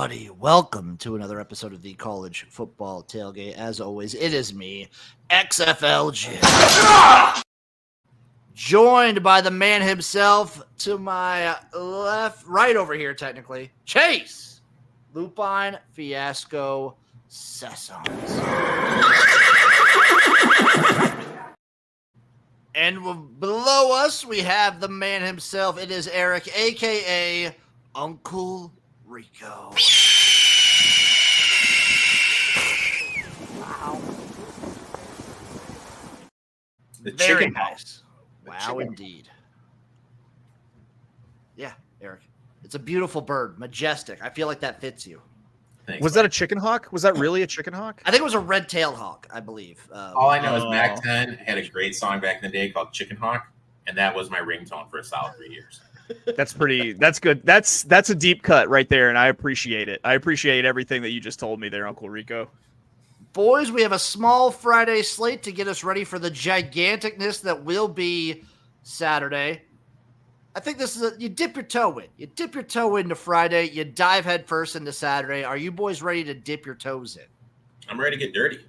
everybody. Welcome to another episode of the College Football Tailgate. As always, it is me, XFL Jim. Joined by the man himself to my right over here, technically, Chase, Lupine Fiasco, Sessoms. And below us, we have the man himself. It is Erik, a.k.a. Uncle Rico. Wow. Very nice. Wow, indeed. Yeah, Erik. It's a beautiful bird. Majestic. I feel like that fits you. Thanks, was that a chicken hawk? Was that really a chicken hawk? I think it was a red-tailed hawk, I believe. All I know is Mac 10 had a great song back in the day called Chicken Hawk, and that was my ringtone for a solid 3 years. That's good. That's a deep cut right there, and I appreciate it. I appreciate everything that you just told me there, Uncle Rico. Boys, we have a small Friday slate to get us ready for the giganticness that will be Saturday. I think this is you dip your toe in. You dip your toe into Friday. You dive head first into Saturday. Are you boys ready to dip your toes in? I'm ready to get dirty.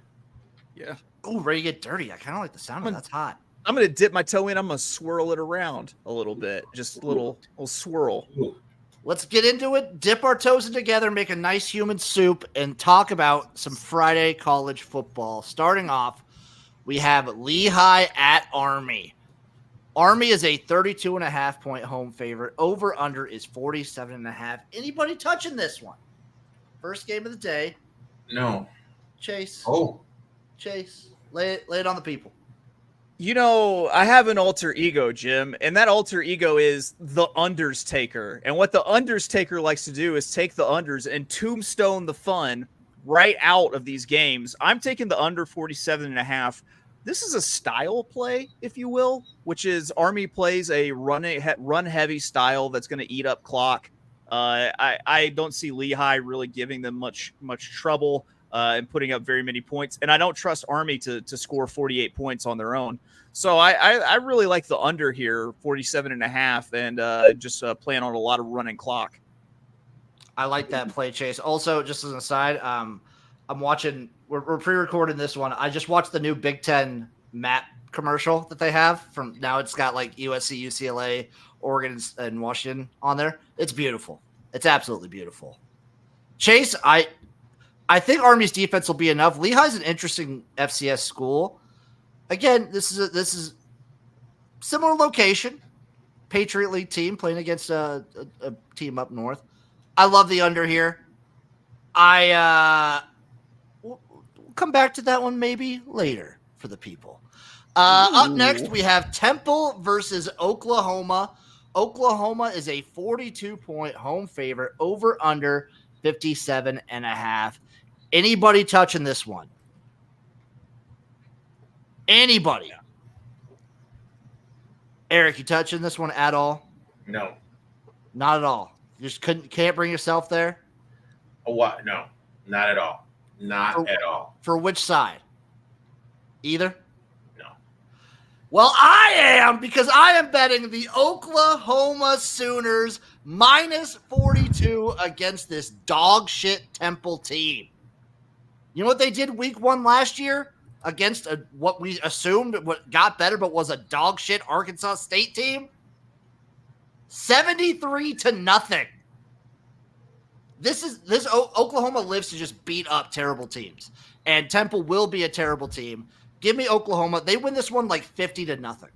Yeah. Oh, ready to get dirty. I kind of like the sound of that. That's hot. I'm going to dip my toe in. I'm going to swirl it around a little bit. Just a little swirl. Ooh. Let's get into it. Dip our toes in together, make a nice human soup, and talk about some Friday college football. Starting off, we have Lehigh at Army. Army is a 32.5-point home favorite. Over-under is 47.5. Anybody touching this one? First game of the day. No. Chase. Oh. Chase. Lay it on the people. You know, I have an alter ego, Jim, and that alter ego is the unders taker. And what the unders taker likes to do is take the unders and tombstone the fun right out of these games. I'm taking the under 47.5. This is a style play, if you will, which is Army plays a run-heavy style that's going to eat up clock. I don't see Lehigh really giving them much trouble and putting up very many points. And I don't trust Army to score 48 points on their own. So I really like the under here, 47.5, and just plan on a lot of running clock. I like that play, Chase. Also, just as an aside, I'm watching – we're pre-recording this one. I just watched the new Big Ten map commercial that they have from – now it's got like USC, UCLA, Oregon, and Washington on there. It's beautiful. It's absolutely beautiful. Chase, I think Army's defense will be enough. Lehigh's an interesting FCS school. Again, this is similar location. Patriot League team playing against a team up north. I love the under here. We'll come back to that one maybe later for the people. Up next, we have Temple versus Oklahoma. Oklahoma is a 42-point home favorite. Over under 57.5. Anybody touching this one? Anybody? Erik, you touching this one at all? No. Not at all. You just can't bring yourself there? Oh, what? No, not at all. Not at all. For which side? Either? No. Well, I am, because I am betting the Oklahoma Sooners minus 42 against this dog shit Temple team. You know what they did week 1 last year against what we assumed what got better but was a dog shit Arkansas State team? 73-0. This Oklahoma lives to just beat up terrible teams, and Temple will be a terrible team. Give me Oklahoma. They win this one like 50-0.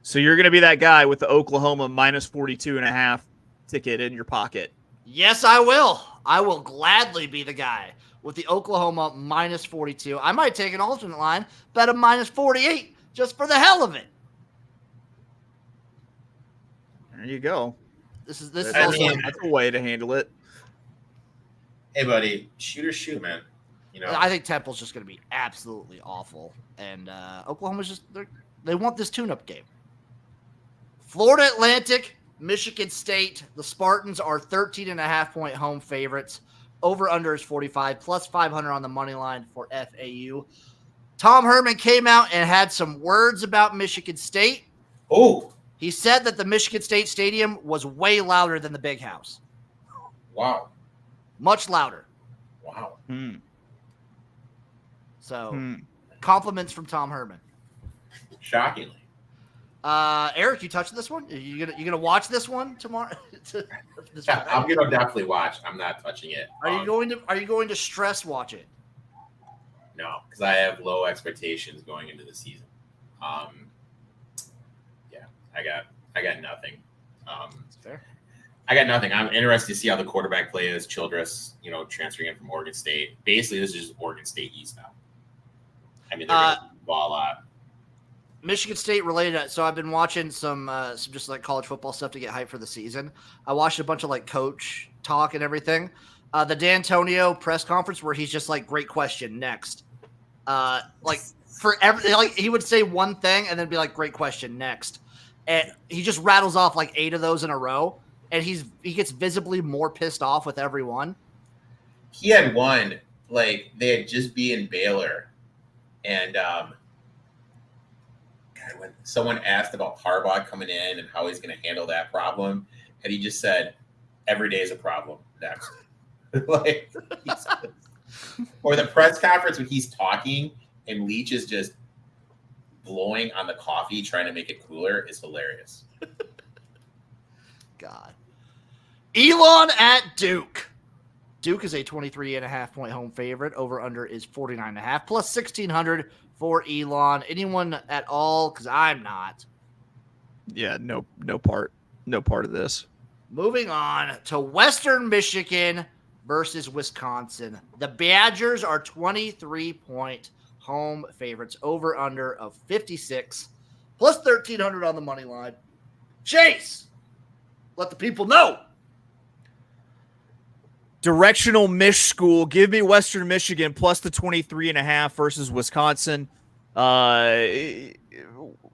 So you're going to be that guy with the Oklahoma minus 42.5 ticket in your pocket. Yes, I will. I will gladly be the guy with the Oklahoma minus 42. I might take an alternate line, bet a minus 48 just for the hell of it. There you go. This is also that's a way to handle it. Hey, buddy, shoot or shoot, man. You know, I think Temple's just going to be absolutely awful, and Oklahoma's just they want this tune-up game. Florida Atlantic, Michigan State. The Spartans are 13.5-point home favorites. Over-under is 45, plus 500 on the money line for FAU. Tom Herman came out and had some words about Michigan State. Oh. He said that the Michigan State Stadium was way louder than the Big House. Wow. Much louder. Wow. So, compliments from Tom Herman. Shockingly. Erik, you touching this one? You gonna watch this one tomorrow? I'm gonna definitely watch. I'm not touching it. Are you going to stress watch it? No, because I have low expectations going into the season. Yeah, I got nothing. That's fair. I got nothing. I'm interested to see how the quarterback play is. Childress, transferring in from Oregon State. Basically, this is just Oregon State East now. I mean, they're going to ball a lot. Michigan State related. So I've been watching some just like college football stuff to get hyped for the season. I watched a bunch of like coach talk and everything. The D'Antonio press conference where he's just like, great question, next. Like for every, like he would say one thing and then be like, great question, next. And he just rattles off like 8 of those in a row. And he gets visibly more pissed off with every one. He had one, like they had just beaten Baylor. And God, when someone asked about Harbaugh coming in and how he's going to handle that problem, and he just said, every day is a problem. Next. Or the press conference when he's talking and Leach is just blowing on the coffee trying to make it cooler is hilarious. God. Elon at Duke. Duke is a 23.5 point home favorite. Over under is 49.5 plus 1,600 for Elon. Anyone at all? Because I'm not. Yeah, no part of this. Moving on to Western Michigan versus Wisconsin. The Badgers are 23-point home favorites. Over under of 56 plus 1,300 on the money line. Chase, let the people know. Directional Mich school. Give me Western Michigan plus the 23.5 versus Wisconsin.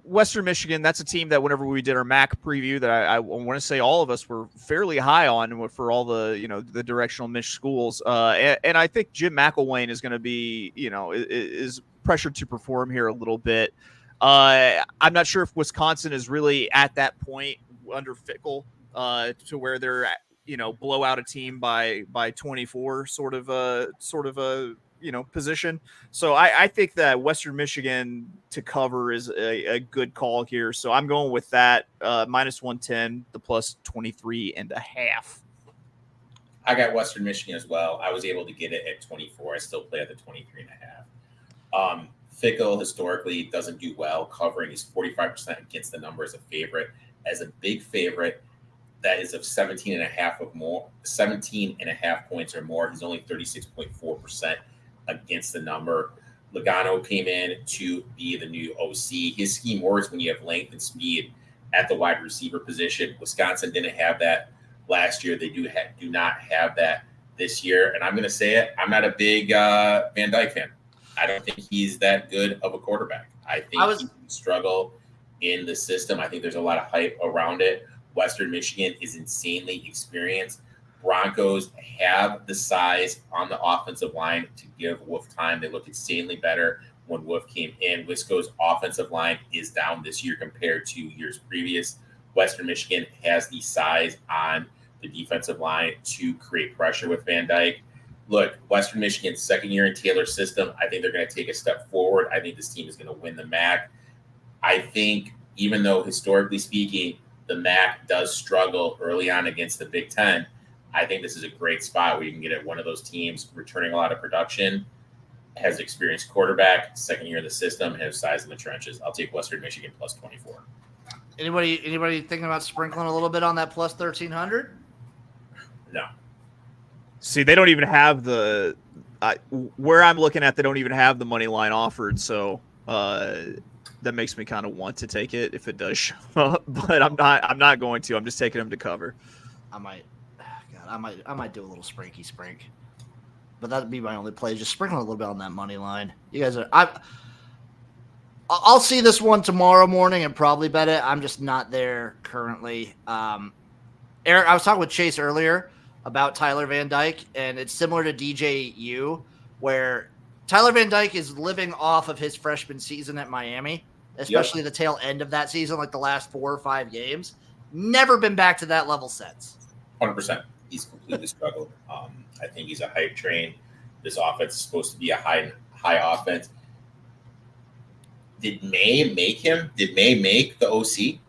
Western Michigan, that's a team that whenever we did our MAC preview that I want to say all of us were fairly high on for all the, the directional Mich schools. And I think Jim McElwain is going to be, is pressured to perform here a little bit. I'm not sure if Wisconsin is really at that point under Fickle to where they're at, blow out a team by 24 sort of a position. So I think that Western Michigan to cover is a good call here. So I'm going with that minus 110, the plus 23.5. I got Western Michigan as well. I was able to get it at 24. I still play at the 23.5. Fickle historically doesn't do well covering. He's 45% against the number as a favorite. As a big favorite, that is of 17.5 points or more. He's only 36.4% against the number. Logano came in to be the new OC. His scheme works when you have length and speed at the wide receiver position. Wisconsin didn't have that last year. They do not have that this year. And I'm going to say it, I'm not a big Van Dyke fan. I don't think he's that good of a quarterback. I think he can struggle in the system. I think there's a lot of hype around it. Western Michigan is insanely experienced. Broncos have the size on the offensive line to give Wolf time. They looked insanely better when Wolf came in. Wisco's offensive line is down this year compared to years previous. Western Michigan has the size on the defensive line to create pressure with Van Dyke. Look, Western Michigan's second year in Taylor's system. I think they're going to take a step forward. I think this team is going to win the MAC. I think even though historically speaking, the MAC does struggle early on against the Big Ten, I think this is a great spot where you can get at one of those teams returning a lot of production, has experienced quarterback, second year in the system, has size in the trenches. I'll take Western Michigan plus 24. Anybody thinking about sprinkling a little bit on that plus 1,300? No. See, they don't even have where I'm looking at, they don't even have the money line offered. So that makes me kind of want to take it if it does show up, but I'm not going to. I'm just taking them to cover. I might do a little sprinky sprink, but that'd be my only play. Just sprinkle a little bit on that money line. You guys are, I'll see this one tomorrow morning and probably bet it. I'm just not there currently. Erik, I was talking with Chase earlier about Tyler Van Dyke, and it's similar to DJU, where Tyler Van Dyke is living off of his freshman season at Miami, especially the tail end of that season, like the last 4 or 5 games. Never been back to that level since. 100%. He's completely struggled. I think he's a hype train. This offense is supposed to be a high offense. Did May make him? Did May make the OC?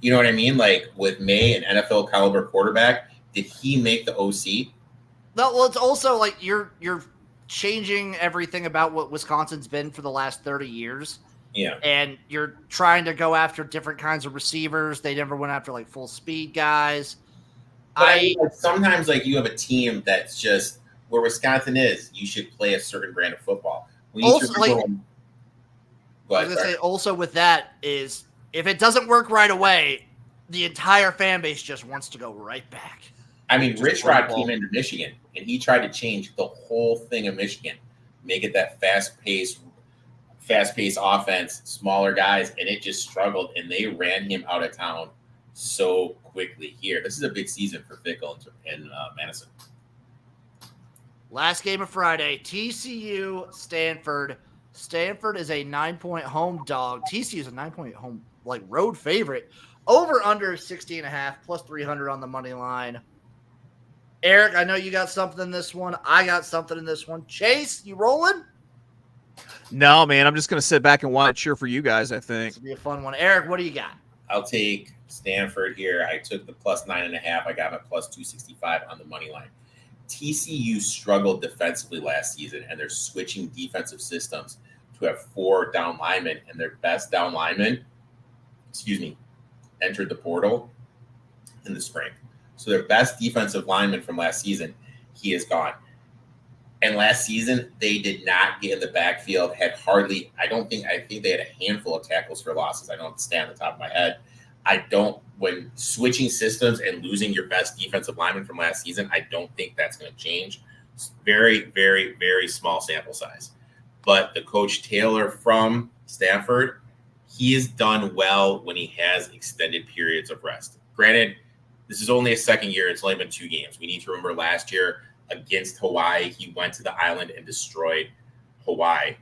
You know what I mean? Like with May, an NFL caliber quarterback, did he make the OC? No, well, it's also like you're changing everything about what Wisconsin's been for the last 30 years. Yeah. And you're trying to go after different kinds of receivers. They never went after like full speed guys. But I mean, like, sometimes like you have a team that's just where Wisconsin is, you should play a certain brand of football. Also, like, I was gonna say also with that is if it doesn't work right away, the entire fan base just wants to go right back. I mean, Rich Rod came into Michigan and he tried to change the whole thing of Michigan, make it that fast-paced offense, smaller guys, and it just struggled, and they ran him out of town so quickly here. This is a big season for Fickle in Madison. Last game of Friday, TCU, Stanford. Stanford is a 9-point home dog. TCU is a 9-point home, like, road favorite. Over under 60.5, plus 300 on the money line. Erik, I know you got something in this one. I got something in this one. Chase, you rolling? No, man. I'm just going to sit back and watch cheer for you guys, I think. This will be a fun one. Erik, what do you got? I'll take Stanford here. I took the plus 9.5. I got my plus 265 on the money line. TCU struggled defensively last season, and they're switching defensive systems to have 4 down linemen, and their best down lineman, entered the portal in the spring. So their best defensive lineman from last season, he is gone. And last season, they did not get in the backfield, I think they had a handful of tackles for losses. I don't stand on the top of my head. When switching systems and losing your best defensive lineman from last season, I don't think that's going to change. It's very, very, very small sample size. But the coach Taylor from Stanford, he has done well when he has extended periods of rest. Granted, this is only a second year. It's only been 2 games. We need to remember last year against Hawaii, he went to the island and destroyed Hawaii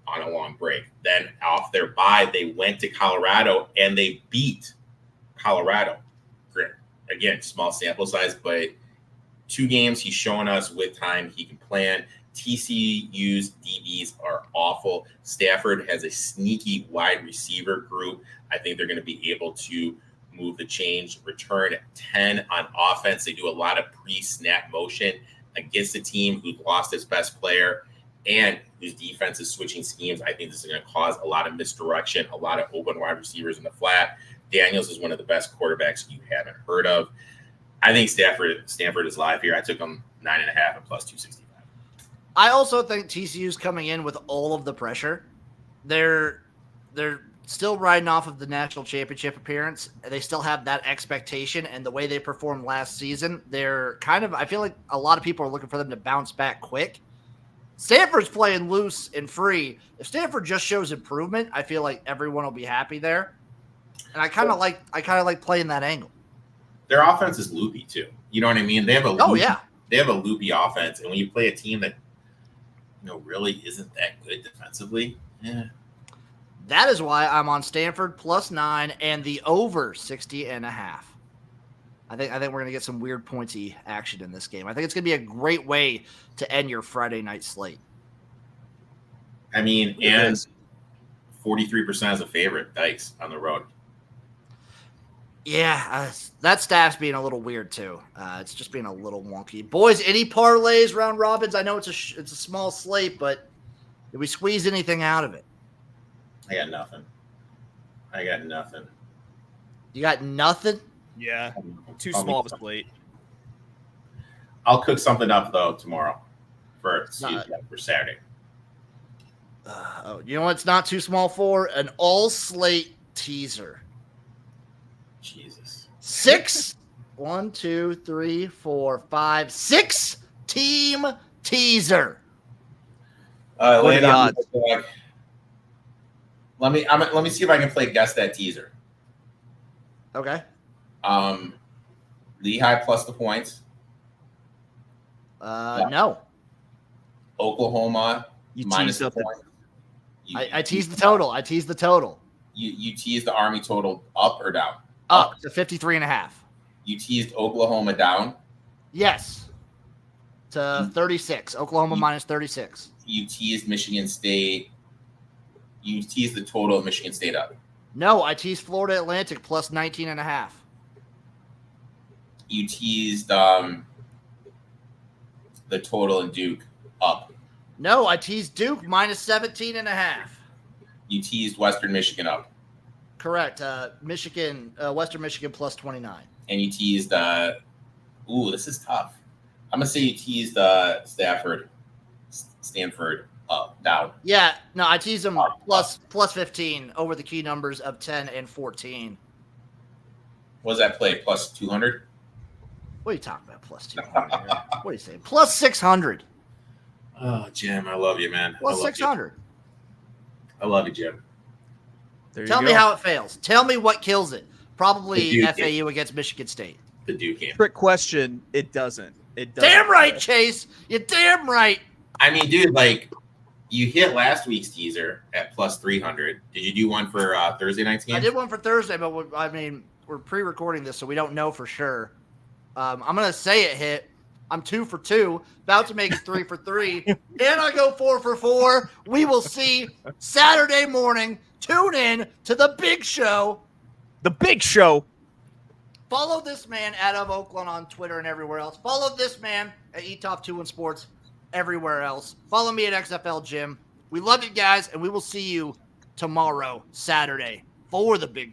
on a long break. Then off their bye, they went to Colorado and they beat Colorado. Again, small sample size, but 2 games, he's showing us with time he can plan. TCU's DBs are awful. Stafford has a sneaky wide receiver group. I think they're going to be able to move the change, return 10 on offense. They do a lot of pre-snap motion against a team who lost its best player and whose defense is switching schemes. I think this is going to cause a lot of misdirection, a lot of open wide receivers in the flat. Daniels is one of the best quarterbacks you haven't heard of. I think Stanford is live here. I took them 9.5 and plus 265. I also think TCU's coming in with all of the pressure. They're still riding off of the national championship appearance. They still have that expectation, and the way they performed last season, I feel like a lot of people are looking for them to bounce back quick. Stanford's playing loose and free. If Stanford just shows improvement, I feel like everyone will be happy there. And I kind of like playing that angle. Their offense is loopy too. You know what I mean? They have a loopy offense, and when you play a team that really isn't that good defensively, yeah. That is why I'm on Stanford plus 9 and the over 60.5. I think we're going to get some weird pointy action in this game. I think it's going to be a great way to end your Friday night slate. I mean, and 43% as a favorite, Dykes on the road. Yeah, that staff's being a little weird too. It's just being a little wonky. Boys, any parlays, round robins? I know it's a small slate, but did we squeeze anything out of it? I got nothing. You got nothing? Yeah, too small of a slate. I'll cook something up though tomorrow for Saturday. You know what? It's not too small for an all slate teaser. Jesus. 6 1, 2, 3, 4, 5, 6 team teaser. Lay it on. Let me see if I can play guess that teaser. Okay. Lehigh plus the points. No. Oklahoma You minus teased the up point. I teased the total. You teased the Army total up or down? Up to 53.5. You teased Oklahoma down. Yes. to 36. Oklahoma minus 36. You teased Michigan State. You teased the total of Michigan State up. No, I teased Florida Atlantic plus 19.5. You teased the total in Duke up. No, I teased Duke minus 17.5. You teased Western Michigan up. Correct. Western Michigan plus 29. And you teased this is tough. I'm gonna say you teased Stanford up, down. Yeah, no, I teased them plus 15 over the key numbers of 10 and 14. What does that play? Plus 200? What are you talking about? Plus 200? What are you saying? Plus 600. Oh, Jim, I love you, man. Plus 600. I love you, Jim. Tell me how it fails. Tell me what kills it. Probably The Duke FAU against Michigan State. The Duke game. Trick question. It doesn't. It doesn't. Damn right, Chase. You're damn right. I mean, dude, like, you hit last week's teaser at plus 300. Did you do one for Thursday night's game? I did one for Thursday, but we're pre-recording this, so we don't know for sure. I'm going to say it hit. I'm 2 for 2, about to make it 3 for 3, and I go 4 for 4. We will see Saturday morning. Tune in to the big show. The big show. Follow this man, Adam Oakland, on Twitter and everywhere else. Follow this man at eTop2 Sports everywhere else. Follow me at XFL Jim. We love you guys, and we will see you tomorrow, Saturday, for the big